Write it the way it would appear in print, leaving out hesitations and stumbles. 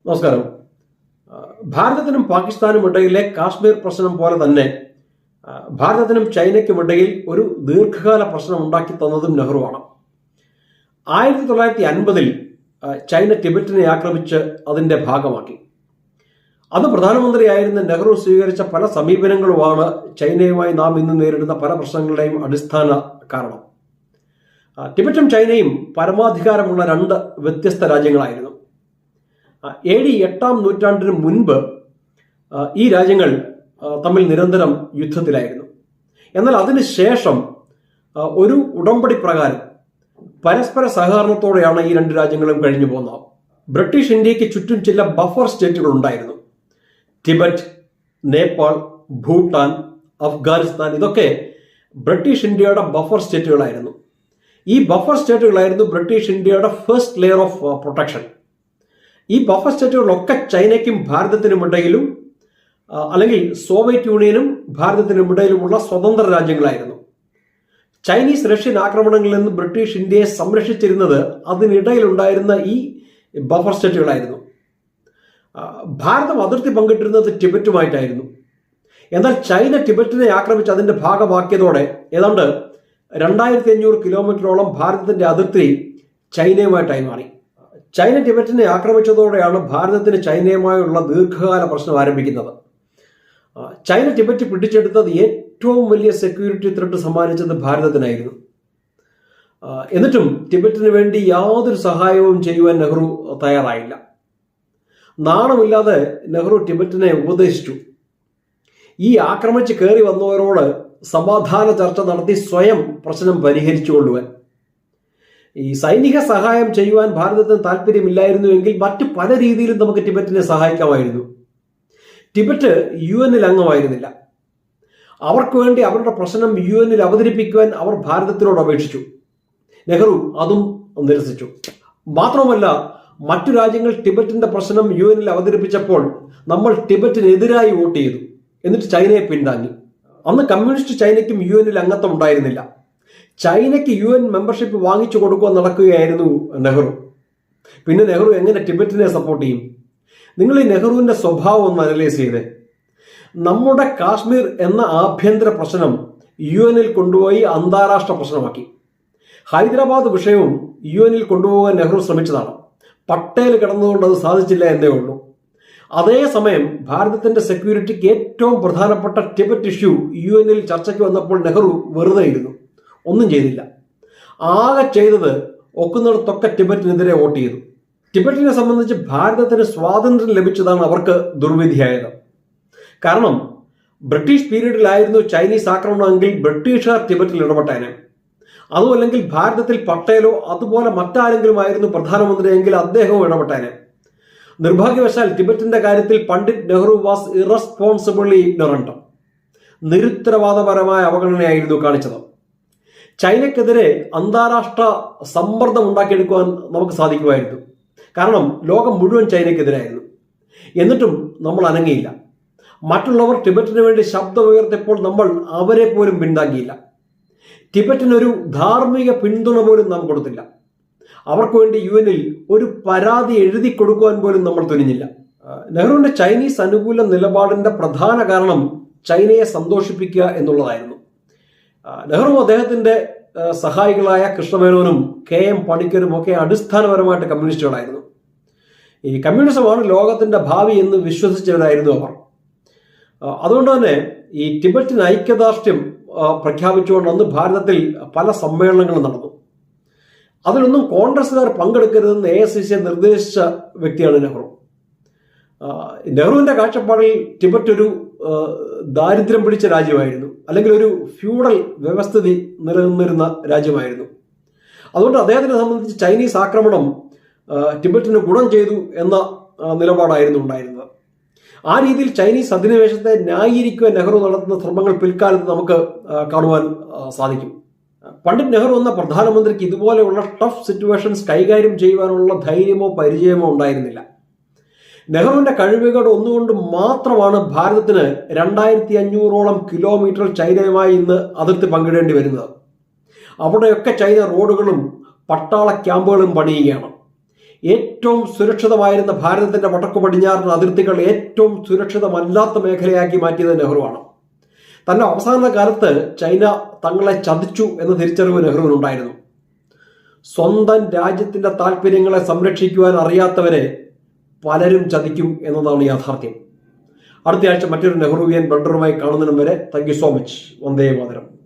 നമസ്കാരം. ഭാരതത്തിനും പാകിസ്ഥാനും ഇടയിലെ കാശ്മീർ പ്രശ്നം പോലെ തന്നെ ഭാരതത്തിനും ചൈനയ്ക്കുമിടയിൽ ഒരു ദീർഘകാല പ്രശ്നം ഉണ്ടാക്കി തന്നതും നെഹ്റുവാണ്. 1950 ചൈന ടിബറ്റിനെ ആക്രമിച്ച് അതിന്റെ ഭാഗമാക്കി. അന്ന് പ്രധാനമന്ത്രിയായിരുന്ന നെഹ്റു സ്വീകരിച്ച പല സമീപനങ്ങളുമാണ് ചൈനയുമായി നാം ഇന്ന് നേരിടുന്ന പല പ്രശ്നങ്ങളുടെയും അടിസ്ഥാന കാരണം. ടിബറ്റും ചൈനയും പരമാധികാരമുള്ള രണ്ട് വ്യത്യസ്ത രാജ്യങ്ങളായിരുന്നു. AD 8-ാം നൂറ്റാണ്ടിന് മുൻപ് ഈ രാജ്യങ്ങൾ തമ്മിൽ നിരന്തരം യുദ്ധത്തിലായിരുന്നു. എന്നാൽ അതിനുശേഷം ഒരു ഉടമ്പടി പ്രകാരം പരസ്പര സഹകരണത്തോടെയാണ് ഈ രണ്ട് രാജ്യങ്ങളും കഴിഞ്ഞു പോകുന്നത്. ബ്രിട്ടീഷ് ഇന്ത്യക്ക് ചുറ്റും ചില ബഫർ സ്റ്റേറ്റുകൾ ഉണ്ടായിരുന്നു. ടിബറ്റ്, നേപ്പാൾ, ഭൂട്ടാൻ, അഫ്ഗാനിസ്ഥാൻ ഇതൊക്കെ ബ്രിട്ടീഷ് ഇന്ത്യയുടെ ബഫർ സ്റ്റേറ്റുകളായിരുന്നു. ഈ ബഫർ സ്റ്റേറ്റുകളായിരുന്നു ബ്രിട്ടീഷ് ഇന്ത്യയുടെ ഫസ്റ്റ് ലെയർ ഓഫ് പ്രൊട്ടക്ഷൻ. ഈ ബഫർ സ്റ്റേറ്റുകളിലൊക്കെ ചൈനയ്ക്കും ഭാരതത്തിനും ഇടയിലും അല്ലെങ്കിൽ സോവിയറ്റ് യൂണിയനും ഭാരതത്തിനും ഇടയിലുമുള്ള സ്വതന്ത്ര രാജ്യങ്ങളായിരുന്നു. ചൈനീസ് റഷ്യൻ ആക്രമണങ്ങളിൽ നിന്ന് ബ്രിട്ടീഷ് ഇന്ത്യയെ സംരക്ഷിച്ചിരുന്നത് അതിനിടയിലുണ്ടായിരുന്ന ഈ ബഫർ സ്റ്റേറ്റുകളായിരുന്നു. ഭാരതം അതിർത്തി പങ്കിട്ടിരുന്നത് ടിബറ്റുമായിട്ടായിരുന്നു. എന്നാൽ ചൈന ടിബറ്റിനെ ആക്രമിച്ച് അതിന്റെ ഭാഗമാക്കിയതോടെ ഏതാണ്ട് 2500 കിലോമീറ്ററോളം ഭാരതത്തിന്റെ അതിർത്തി ചൈനയുമായിട്ടായി മാറി. ചൈന ടിബറ്റിനെ ആക്രമിച്ചതോടെയാണ് ഭാരതത്തിന് ചൈനയുമായുള്ള ദീർഘകാല പ്രശ്നം ആരംഭിക്കുന്നത്. ചൈന ടിബറ്റ് പിടിച്ചെടുത്തത് ഏറ്റവും വലിയ സെക്യൂരിറ്റി ത്രെട്ട് സമ്മാനിച്ചത് ഭാരതത്തിനായിരുന്നു. എന്നിട്ടും ടിബറ്റിന് വേണ്ടി യാതൊരു സഹായവും ചെയ്യുവാൻ നെഹ്റു തയ്യാറായില്ല. നാണമില്ലാതെ നെഹ്റു ടിബറ്റിനെ ഉപദേശിച്ചു. ഈ ആക്രമിച്ച് കയറി വന്നവരോട് സമാധാന ചർച്ച നടത്തി സ്വയം പ്രശ്നം പരിഹരിച്ചുകൊള്ളുവാൻ. ഈ സൈനിക സഹായം ചെയ്യുവാൻ ഭാരതത്തിന് താല്പര്യമില്ലായിരുന്നുവെങ്കിൽ മറ്റു പല രീതിയിലും നമുക്ക് ടിബറ്റിനെ സഹായിക്കാമായിരുന്നു. Tibet UN അംഗമായിരുന്നില്ല. അവർക്ക് വേണ്ടി അവരുടെ പ്രശ്നം UN അവതരിപ്പിക്കുവാൻ അവർ ഭാരതത്തിനോട് അപേക്ഷിച്ചു. നെഹ്റു അതും നിരസിച്ചു. മാത്രമല്ല, മറ്റു രാജ്യങ്ങൾ ടിബറ്റിന്റെ പ്രശ്നം UN അവതരിപ്പിച്ചപ്പോൾ നമ്മൾ ടിബറ്റിനെതിരായി വോട്ട് ചെയ്തു. എന്നിട്ട് ചൈനയെ പിന്താങ്ങി. അന്ന് കമ്മ്യൂണിസ്റ്റ് ചൈനയ്ക്കും UN അംഗത്വം ഉണ്ടായിരുന്നില്ല. ചൈനയ്ക്ക് UN മെമ്പർഷിപ്പ് വാങ്ങിച്ചു കൊടുക്കുക നടക്കുകയായിരുന്നു നെഹ്റു. പിന്നെ നെഹ്റു എങ്ങനെ ടിബറ്റിനെ സപ്പോർട്ട് ചെയ്യും? നിങ്ങൾ ഈ നെഹ്റുവിന്റെ സ്വഭാവം ഒന്ന് അനലൈസ് ചെയ്തേ. നമ്മുടെ കാശ്മീർ എന്ന ആഭ്യന്തര പ്രശ്നം UN കൊണ്ടുപോയി അന്താരാഷ്ട്ര പ്രശ്നമാക്കി. ഹൈദരാബാദ് വിഷയവും UN കൊണ്ടുപോകാൻ നെഹ്റു ശ്രമിച്ചതാണ്. പട്ടേൽ കിടന്നുകൊണ്ട് അത് സാധിച്ചില്ല എന്നേ ഉള്ളൂ. അതേസമയം ഭാരതത്തിന്റെ സെക്യൂരിറ്റിക്ക് ഏറ്റവും പ്രധാനപ്പെട്ട ടിബറ്റ് ഇഷ്യൂ UN ചർച്ചയ്ക്ക് വന്നപ്പോൾ നെഹ്റു വെറുതെ ഇരുന്നു, ഒന്നും ചെയ്തില്ല. ആകെ ചെയ്തത് ഒക്കുന്നിടത്തൊക്കെ ടിബറ്റിനെതിരെ വോട്ട് ചെയ്തു. ടിബറ്റിനെ സംബന്ധിച്ച് ഭാരതത്തിന് സ്വാതന്ത്ര്യം ലഭിച്ചതാണ് അവർക്ക് ദുർവിധിയായത്. കാരണം ബ്രിട്ടീഷ് പീരീഡിലായിരുന്നു ചൈനീസ് ആക്രമണമെങ്കിൽ ബ്രിട്ടീഷുകാർ ടിബറ്റിൽ ഇടപെട്ടേനെ. അതുമല്ലെങ്കിൽ ഭാരതത്തിൽ പട്ടേലോ അതുപോലെ മറ്റാരെങ്കിലും ആയിരുന്നു പ്രധാനമന്ത്രിയെങ്കിൽ അദ്ദേഹവും ഇടപെട്ടേനെ. നിർഭാഗ്യവശാൽ ടിബറ്റിന്റെ കാര്യത്തിൽ പണ്ഡിറ്റ് നെഹ്റു വാസ് ഇറസ്പോൺസിബിളി ഇഗ്നറന്റ്. നിരുത്തരവാദപരമായ അവഗണനയായിരുന്നു കാണിച്ചത്. ചൈനയ്ക്കെതിരെ അന്താരാഷ്ട്ര സമ്മർദ്ദം ഉണ്ടാക്കിയെടുക്കുവാൻ നമുക്ക് സാധിക്കുമായിരുന്നു. കാരണം ലോകം മുഴുവൻ ചൈനയ്ക്കെതിരായിരുന്നു. എന്നിട്ടും നമ്മൾ അനങ്ങിയില്ല. മറ്റുള്ളവർ ടിബറ്റിന് വേണ്ടി ശബ്ദമുയർത്തിയപ്പോൾ നമ്മൾ അവരെ പോലും പിന്താങ്ങിയില്ല. ടിബറ്റിനൊരു ധാർമ്മിക പിന്തുണ പോലും നാം കൊടുത്തില്ല. അവർക്ക് വേണ്ടി UN ഒരു പരാതി എഴുതി കൊടുക്കുവാൻ പോലും നമ്മൾ തുനിഞ്ഞില്ല. നെഹ്റുവിന്റെ ചൈനീസ് അനുകൂല നിലപാടിന്റെ പ്രധാന കാരണം ചൈനയെ സന്തോഷിപ്പിക്കുക എന്നുള്ളതായിരുന്നു. നെഹ്റു അദ്ദേഹത്തിന്റെ സഹായികളായ കൃഷ്ണമേനോനും KM പണിക്കരും ഒക്കെ അടിസ്ഥാനപരമായിട്ട് കമ്മ്യൂണിസ്റ്റുകളായിരുന്നു. ഈ കമ്മ്യൂണിസമാണ് ലോകത്തിന്റെ ഭാവി എന്ന് വിശ്വസിച്ചവരായിരുന്നു അവർ. അതുകൊണ്ട് തന്നെ ഈ ടിബറ്റിന് ഐക്യദാർഢ്യം പ്രഖ്യാപിച്ചുകൊണ്ട് അന്ന് ഭാരതത്തിൽ പല സമ്മേളനങ്ങളും നടന്നു. അതിലൊന്നും കോൺഗ്രസുകാർ പങ്കെടുക്കരുതെന്ന് AICC നിർദ്ദേശിച്ച വ്യക്തിയാണ് നെഹ്റു. നെഹ്റുവിന്റെ കാഴ്ചപ്പാടിൽ ടിബറ്റ് ഒരു ദാരിദ്ര്യം പിടിച്ച രാജ്യമായിരുന്നു, അല്ലെങ്കിൽ ഒരു ഫ്യൂഡൽ വ്യവസ്ഥിതി നിലനിന്നിരുന്ന രാജ്യമായിരുന്നു. അതുകൊണ്ട് അദ്ദേഹത്തിനെ സംബന്ധിച്ച് ചൈനീസ് ആക്രമണം ടിബറ്റിന് ഗുണം ചെയ്തു എന്ന നിലപാടായിരുന്നു ഉണ്ടായിരുന്നത്. ആ രീതിയിൽ ചൈനീസ് അധിനിവേശത്തെ ന്യായീകരിക്കുവാൻ നെഹ്റു നടത്തുന്ന ശ്രമങ്ങൾ പിൽക്കാലത്ത് നമുക്ക് കാണുവാൻ സാധിക്കും. പണ്ഡിറ്റ് നെഹ്റു എന്ന പ്രധാനമന്ത്രിക്ക് ഇതുപോലെയുള്ള ടഫ് സിറ്റുവേഷൻസ് കൈകാര്യം ചെയ്യുവാനുള്ള ധൈര്യമോ പരിചയമോ ഉണ്ടായിരുന്നില്ല. നെഹ്റുവിന്റെ കഴിവുകൾ ഒന്നുകൊണ്ട് മാത്രമാണ് ഭാരതത്തിന് 2500ഓളം കിലോമീറ്റർ ചൈനയുമായി ഇന്ന് അതിർത്തി പങ്കിടേണ്ടി വരുന്നത്. അവിടെയൊക്കെ ചൈന റോഡുകളും പട്ടാള ക്യാമ്പുകളും പണിയുകയാണ്. ഏറ്റവും സുരക്ഷിതമായിരുന്ന ഭാരതത്തിന്റെ വടക്കു പടിഞ്ഞാറൻ അതിർത്തികൾ ഏറ്റവും സുരക്ഷിതമല്ലാത്ത മേഖലയാക്കി മാറ്റിയത് നെഹ്റുവാണ്. തന്റെ അവസാന കാലത്ത് ചൈന തങ്ങളെ ചതിച്ചു എന്ന തിരിച്ചറിവ് നെഹ്റുവിനുണ്ടായിരുന്നു. സ്വന്തം രാജ്യത്തിന്റെ താല്പര്യങ്ങളെ സംരക്ഷിക്കുവാൻ അറിയാത്തവരെ പലരും ചതിക്കും എന്നതാണ് യാഥാർത്ഥ്യം. അടുത്തയാഴ്ച മറ്റൊരു നെഹ്റുവിയൻ ബൾഡറുമായി കാണുന്നതിനും വരെ thank you so much. Vande Mataram.